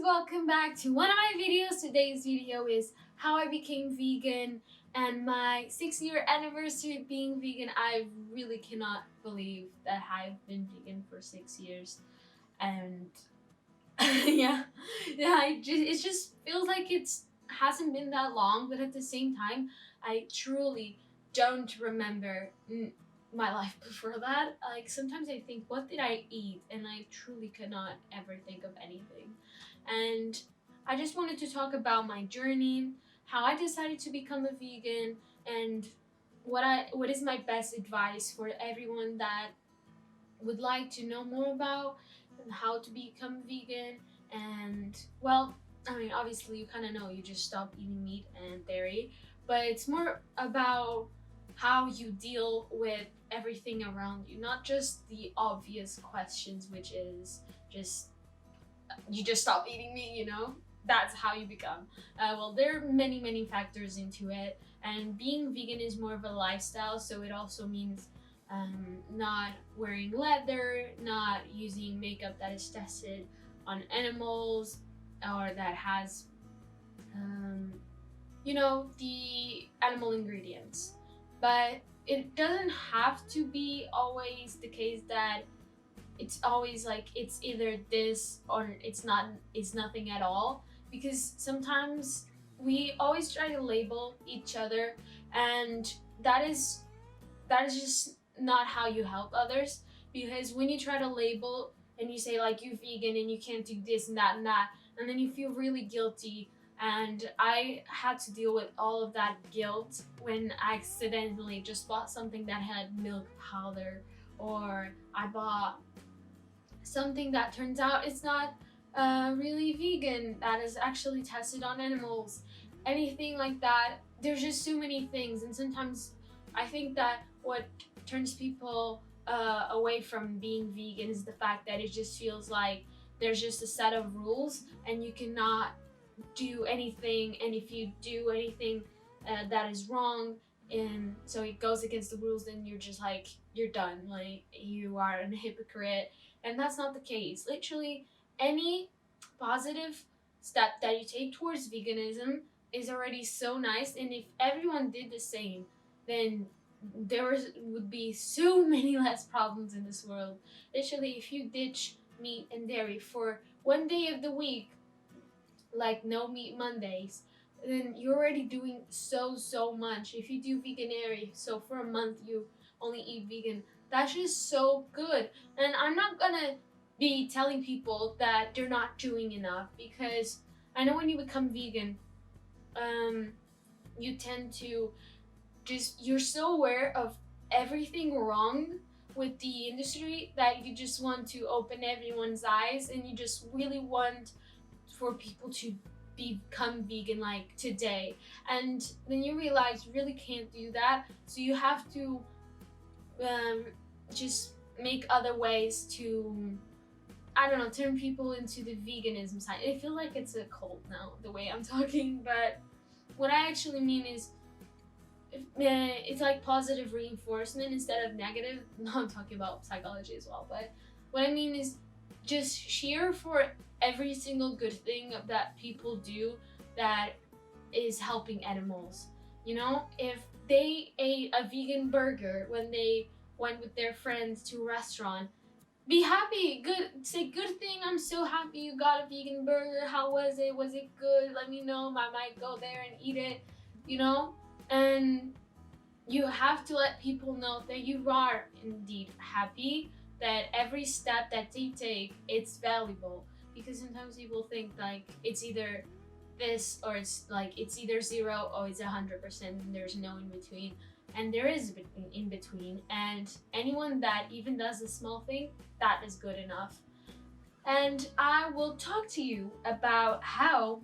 welcome back to one of my videos. Today's video is how I became vegan and my 6-year anniversary of being vegan. I really cannot believe that I've been vegan for 6 years, and it just feels like it's hasn't been that long, but at the same time, I truly don't remember my life before that. Like sometimes I think, what did I eat? And I truly cannot ever think of anything. And I just wanted to talk about my journey, how I decided to become a vegan, and what is my best advice for everyone that would like to know more about and how to become vegan. And well, I mean, obviously you kind of know, you just stop eating meat and dairy, but it's more about how you deal with everything around you, not just the obvious questions, which is just you just stop eating meat. That's how you become. Well, there are many factors into it, and being vegan is more of a lifestyle, so it also means not wearing leather, not using makeup that is tested on animals or that has, um, the animal ingredients. But it doesn't have to be always the case that it's always like it's either this or it's nothing at all, because sometimes we always try to label each other, and that is just not how you help others. Because when you try to label and you say like you're vegan and you can't do this and that, and then you feel really guilty. And I had to deal with all of that guilt when I accidentally just bought something that had milk powder, or I bought something that turns out it's not really vegan, that is actually tested on animals, anything like that. There's just so many things, and sometimes I think that what turns people away from being vegan is the fact that it just feels like there's just a set of rules and you cannot do anything, and if you do anything that is wrong and so it goes against the rules, then you're just like, you're done, like you are a hypocrite. And that's not the case. Literally, any positive step that you take towards veganism is already so nice. And if everyone did the same, then would be so many less problems in this world. Literally, if you ditch meat and dairy for one day of the week, like no meat Mondays, then you're already doing so much. If you do veganuary, so for a month you only eat vegan, that's just so good. And I'm not gonna be telling people that they're not doing enough, because I know when you become vegan, you tend to you're so aware of everything wrong with the industry that you just want to open everyone's eyes, and you just really want for people to become vegan like today. And then you realize you really can't do that, so you have to just make other ways to, I don't know, turn people into the veganism side. I feel like it's a cult now, the way I'm talking, but what I actually mean is it's like positive reinforcement instead of negative. No, I'm talking about psychology as well, but what I mean is just cheer for every single good thing that people do that is helping animals. If they ate a vegan burger when they went with their friends to a restaurant, be happy. Good. Say good thing. I'm so happy you got a vegan burger. How was it? Was it good? Let me know. I might go there and eat it. And you have to let people know that you are indeed happy, that every step that they take, it's valuable. Because sometimes people think like it's either this or it's like it's either 0 or it's 100%, and there's no in between. And there is in between, and anyone that even does a small thing, that is good enough. And I will talk to you about how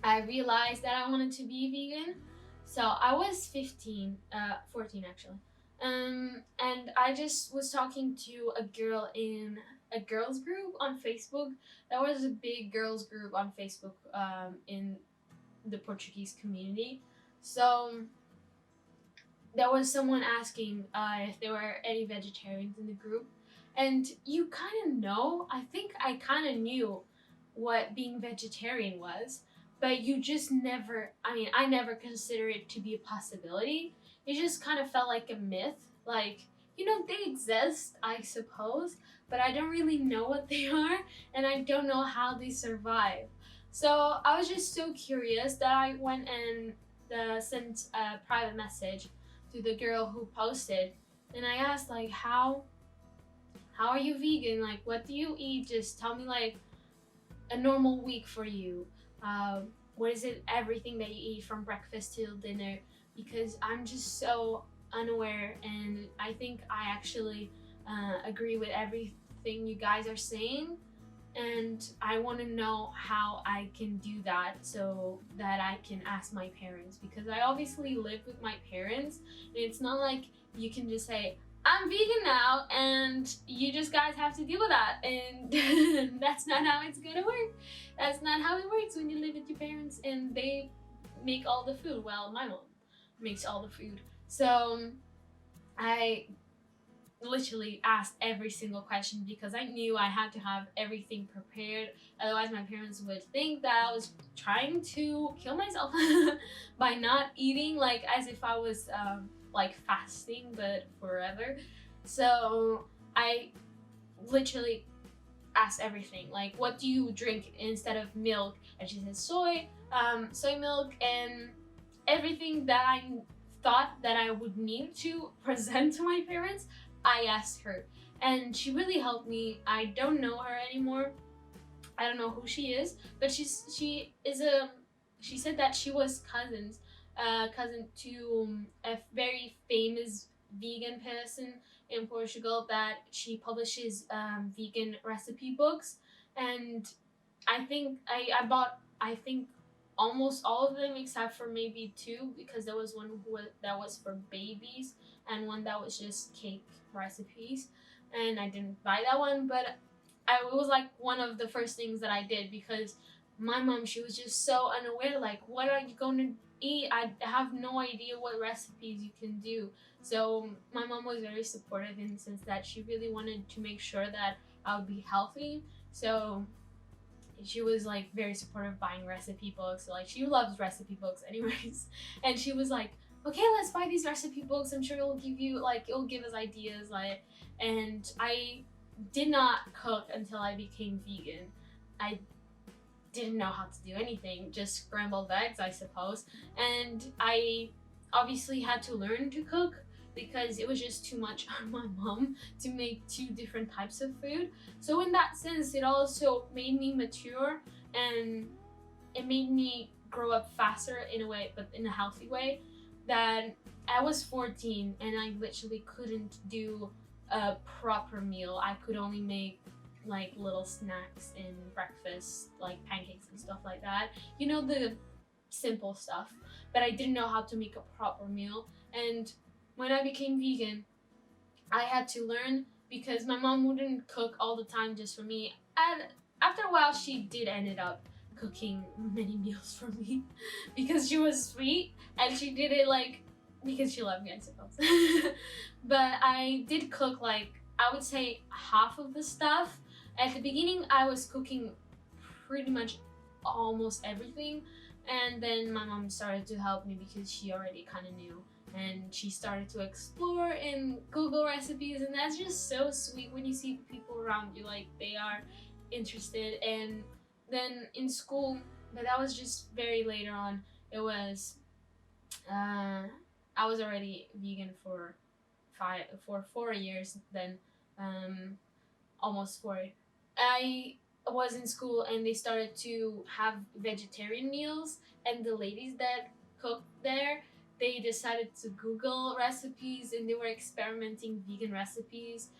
I realized that I wanted to be vegan. So I was 14 actually. And I just was talking to a girl in a girls group on Facebook. That was a big girls group on Facebook in the Portuguese community. So there was someone asking if there were any vegetarians in the group. And you kind of know, I think I kind of knew what being vegetarian was, but you just never, I mean, I never considered it to be a possibility. It just kind of felt like a myth. Like, they exist, I suppose, but I don't really know what they are, and I don't know how they survive. So I was just so curious that I went and sent a private message to the girl who posted, and I asked like, how are you vegan? Like, what do you eat? Just tell me like a normal week for you. What is it? Everything that you eat from breakfast till dinner? Because I'm just so unaware, and I think I actually agree with everything you guys are saying. And I want to know how I can do that so that I can ask my parents, because I obviously live with my parents, and it's not like you can just say, I'm vegan now and you just guys have to deal with that, and that's not how it's gonna work. That's not how it works when you live with your parents and they make all the food. Well, my mom makes all the food. So I literally asked every single question because I knew I had to have everything prepared. Otherwise, my parents would think that I was trying to kill myself by not eating, like as if I was like fasting, but forever. So I literally asked everything, like, what do you drink instead of milk? And she said soy milk, and everything that I thought that I would need to present to my parents, I asked her, and she really helped me. I don't know her anymore. I don't know who she is, but she said that she was cousin to a very famous vegan person in Portugal, that she publishes vegan recipe books, and I bought, I think, almost all of them except for maybe two, because there was one that was for babies and one that was just cake recipes, and I didn't buy that one, but it was like one of the first things that I did, because my mom, she was just so unaware, like, what are you going to eat? I have no idea what recipes you can do. So my mom was very supportive in the sense that she really wanted to make sure that I would be healthy. So she was like very supportive buying recipe books. Like, she loves recipe books anyways. And she was like, okay, let's buy these recipe books. I'm sure it'll give us ideas. Like, and I did not cook until I became vegan. I didn't know how to do anything, just scrambled eggs, I suppose. And I obviously had to learn to cook because it was just too much on my mom to make two different types of food. So in that sense, it also made me mature, and it made me grow up faster in a way, but in a healthy way. That I was 14 and I literally couldn't do a proper meal. I could only make like little snacks and breakfast, like pancakes and stuff like that. The simple stuff. But I didn't know how to make a proper meal. And when I became vegan, I had to learn, because my mom wouldn't cook all the time just for me. And after a while, she did ended up cooking many meals for me because she was sweet, and she did it like because she loved me, I suppose. But I did cook, like, I would say half of the stuff. At the beginning, I was cooking pretty much almost everything, and then my mom started to help me because she already kind of knew, and she started to explore and Google recipes, and that's just so sweet when you see people around you, like, they are interested. And then in school, but that was just very later on, it was I was already vegan for 4 years then, almost 4. I was in school and they started to have vegetarian meals, and the ladies that cooked there, they decided to Google recipes and they were experimenting vegan recipes.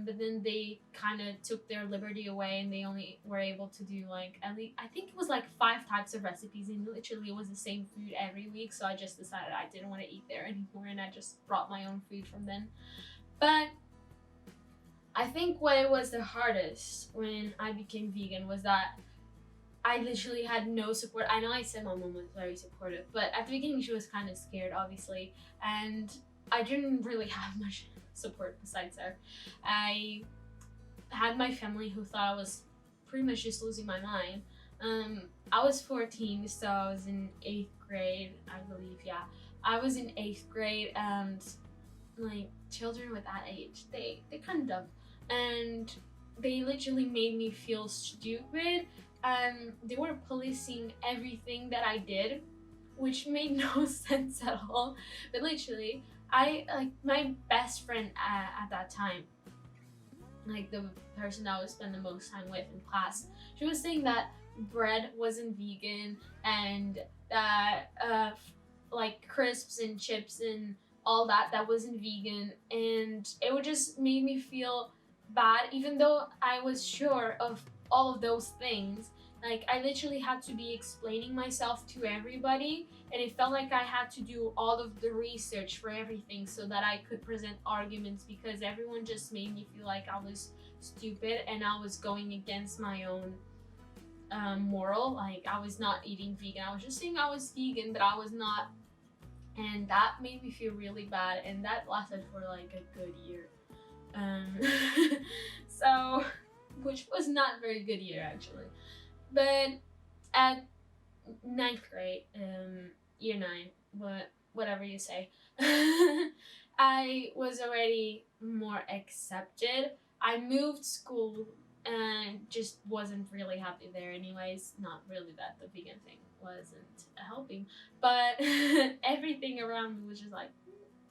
But then they kind of took their liberty away, and they only were able to do like, at least I think it was like 5 types of recipes, and literally it was the same food every week. So I just decided I didn't want to eat there anymore, and I just brought my own food from then. But I think what it was the hardest when I became vegan was that I literally had no support. I know I said my mom was very supportive, but at the beginning she was kind of scared, obviously, and I didn't really have much support besides her. I had my family who thought I was pretty much just losing my mind. I was 14, so I was in 8th grade, I believe. Yeah, I was in 8th grade, and like children with that age, they kind of dumb, and they literally made me feel stupid. They were policing everything that I did, which made no sense at all. But literally, I like my best friend at that time, like the person I would spend the most time with in class. She was saying that bread wasn't vegan, and that like crisps and chips and all that wasn't vegan, and it would just make me feel bad, even though I was sure of all of those things. Like I literally had to be explaining myself to everybody, and it felt like I had to do all of the research for everything so that I could present arguments, because everyone just made me feel like I was stupid and I was going against my own moral. Like I was not eating vegan. I was just saying I was vegan, but I was not. And that made me feel really bad, and that lasted for like a good year. Um, so, which was not a very good year actually. But at 9th grade, year 9, whatever you say, I was already more accepted. I moved school and just wasn't really happy there anyways. Not really that the vegan thing wasn't helping, but everything around me was just like,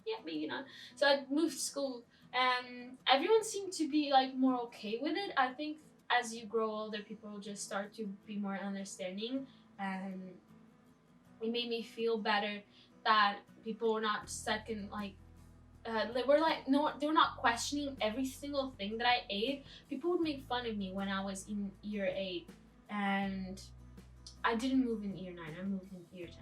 yeah, maybe not. So I moved school, and everyone seemed to be like more okay with it. I think as you grow older, people just start to be more understanding, and it made me feel better that people were not stuck in like they were like no, they were not questioning every single thing that I ate. People would make fun of me when I was in year 8, and I didn't move in year 9, I moved in year 10.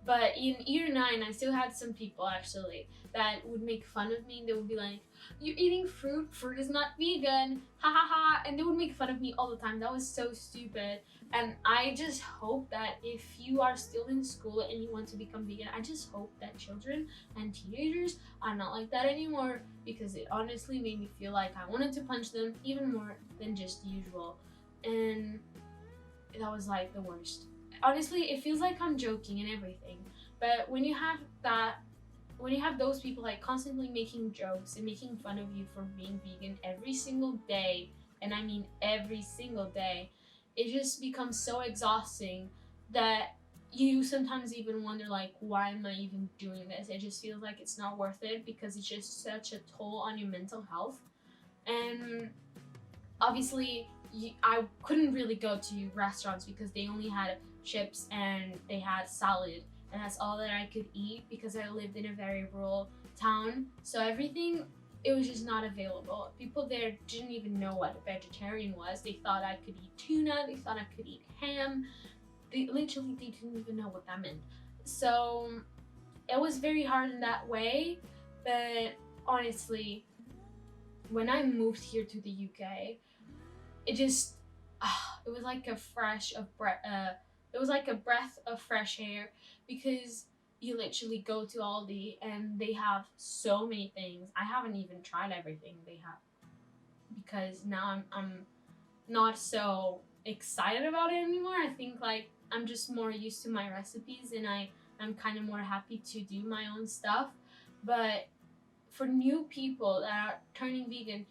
But in year 9, I still had some people actually that would make fun of me. They would be like, "You're eating fruit, fruit is not vegan, ha ha ha," and they would make fun of me all the time. That was so stupid. And I just hope that if you are still in school and you want to become vegan, I just hope that children and teenagers are not like that anymore, because it honestly made me feel like I wanted to punch them even more than just usual. And that was like the worst. Honestly, it feels like I'm joking and everything, but when you have that, when you have those people like constantly making jokes and making fun of you for being vegan every single day, and I mean every single day, it just becomes so exhausting that you sometimes even wonder like, why am I even doing this? It just feels like it's not worth it, because it's just such a toll on your mental health. And obviously I couldn't really go to restaurants because they only had chips and they had salad, and that's all that I could eat because I lived in a very rural town. So everything, it was just not available. People there didn't even know what a vegetarian was. They thought I could eat tuna, they thought I could eat ham. They didn't even know what that meant. So it was very hard in that way. But honestly, when I moved here to the UK, it just it was like a it was like a breath of fresh air, because you literally go to Aldi and they have so many things. I haven't even tried everything they have, because now I'm not so excited about it anymore. I think like I'm just more used to my recipes, and I'm kind of more happy to do my own stuff. But for new people that are turning vegan,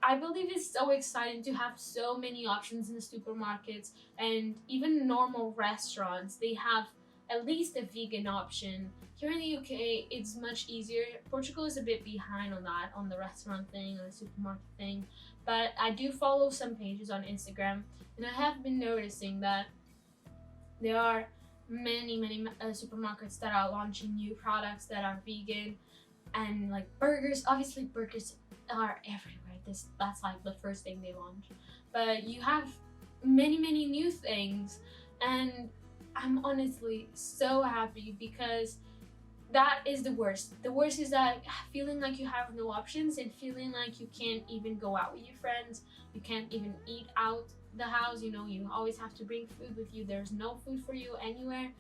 I believe it's so exciting to have so many options in the supermarkets, and even normal restaurants. They have at least a vegan option. Here in the UK, it's much easier. Portugal is a bit behind on that, on the restaurant thing, on the supermarket thing. But I do follow some pages on Instagram, and I have been noticing that there are many supermarkets that are launching new products that are vegan, and like burgers. Obviously, burgers are everywhere. That's like the first thing they launch. But you have many new things, and I'm honestly so happy, because that is the worst. The worst is that feeling like you have no options, and feeling like you can't even go out with your friends. You can't even eat out the house. You know, you always have to bring food with you. There's no food for you anywhere.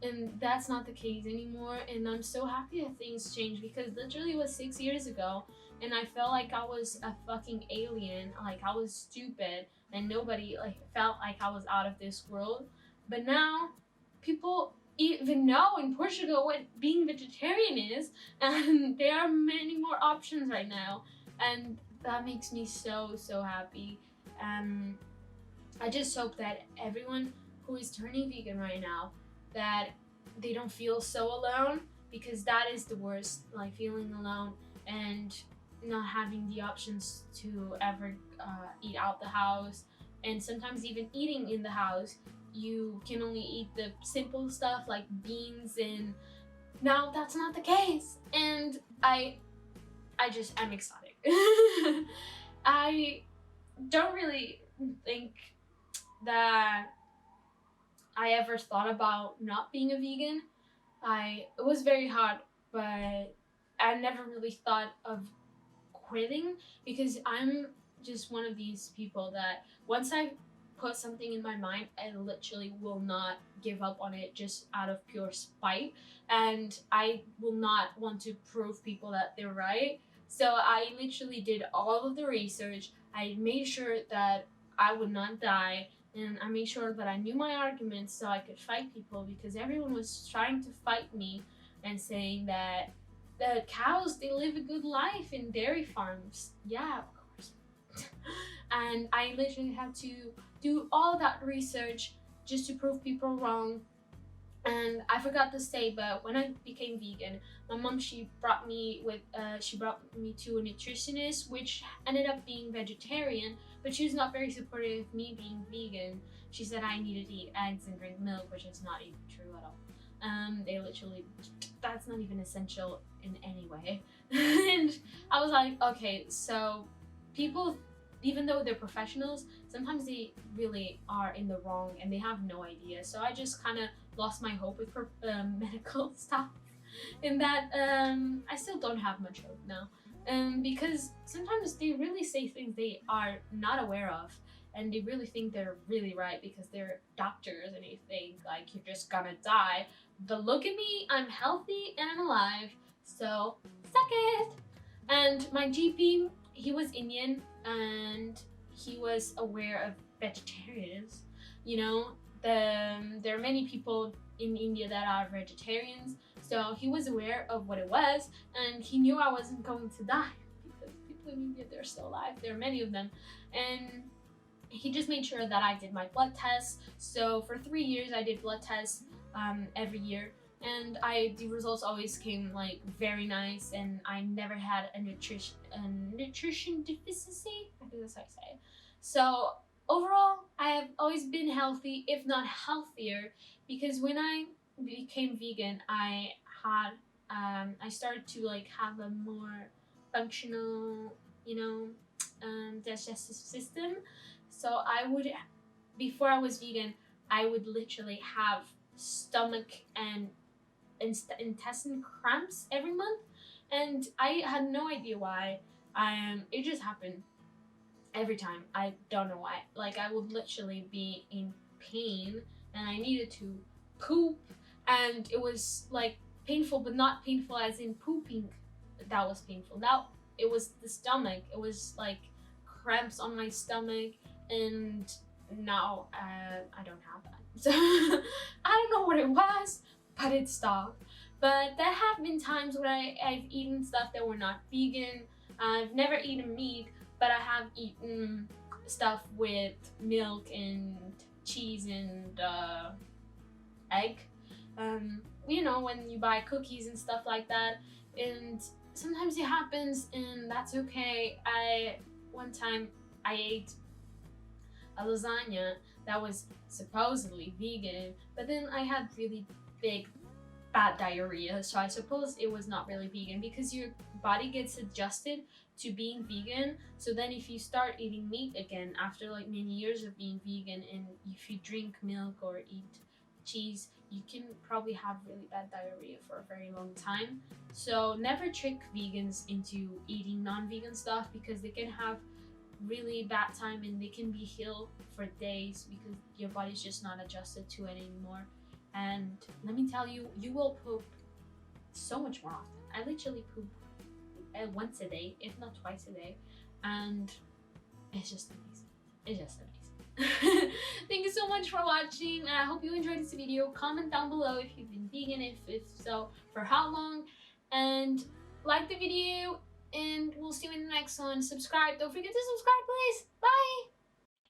And that's not the case anymore. And I'm so happy that things changed, because literally it was 6 years ago and I felt like I was a fucking alien, like I was stupid, and nobody like felt like I was out of this world. But now people even know in Portugal what being vegetarian is, and there are many more options right now, and that makes me so happy. Um, I just hope that everyone who is turning vegan right now, that they don't feel so alone, because that is the worst, like feeling alone and not having the options to ever eat out the house, and sometimes even eating in the house. You can only eat the simple stuff like beans, and now that's not the case. And I just am ecstatic. I don't really think that I ever thought about not being a vegan. It was very hard, but I never really thought of quitting, because I'm just one of these people that once I put something in my mind, I literally will not give up on it just out of pure spite, and I will not want to prove people that they're right. So I literally did all of the research. I made sure that I would not die, and I made sure that I knew my arguments so I could fight people, because everyone was trying to fight me and saying that the cows, they live a good life in dairy farms. Yeah, of course. And I literally had to do all that research just to prove people wrong. And I forgot to say, but when I became vegan, my mom, she brought me to a nutritionist, which ended up being vegetarian, but she was not very supportive of me being vegan. She said I needed to eat eggs and drink milk, which is not even true at all. They literally, that's not even essential in any way. And I was like, okay, so people, even though they're professionals, sometimes they really are in the wrong and they have no idea. So I just kind of lost my hope with medical stuff, in that I still don't have much hope now. Because sometimes they really say things they are not aware of, and they really think they're really right because they're doctors, and they think like you're just gonna die. But look at me, I'm healthy and I'm alive, so suck it. And my GP, he was Indian, and he was aware of vegetarians. You know, there are many people in India that are vegetarians, so he was aware of what it was, and he knew I wasn't going to die, because people in India, they're still alive. There are many of them, and he just made sure that I did my blood tests. So for 3 years, I did blood tests every year, and the results always came like very nice, and I never had a nutrition deficiency. I think that's how I say it. So overall, I have always been healthy, if not healthier, because when I became vegan, I started to like have a more functional, digestive system. So before I was vegan, I would literally have stomach and intestine cramps every month, and I had no idea why. It just happened every time. I don't know why. Like I would literally be in pain, and I needed to poop, and it was like painful, but not painful as in pooping. That was painful. Now it was the stomach. It was like cramps on my stomach, and now I don't have that. So I don't know what it was, but it stopped. But there have been times where I've eaten stuff that were not vegan. I've never eaten meat, but I have eaten stuff with milk and cheese and egg. When you buy cookies and stuff like that, and sometimes it happens, and that's okay. One time I ate a lasagna that was supposedly vegan, but then I had really big bad diarrhea, so I suppose it was not really vegan, because your body gets adjusted to being vegan. So then if you start eating meat again after like many years of being vegan, and if you drink milk or eat cheese, you can probably have really bad diarrhea for a very long time. So never trick vegans into eating non-vegan stuff, because they can have really bad time, and they can be ill for days because your body's just not adjusted to it anymore. And let me tell you, you will poop so much more often. I literally poop once a day, if not twice a day, and it's just amazing. It's just amazing. Thank you so much for watching, and I hope you enjoyed this video. Comment down below if you've been vegan, if so, for how long, and like the video, and we'll see you in the next one. Subscribe. Don't forget to subscribe, please. Bye.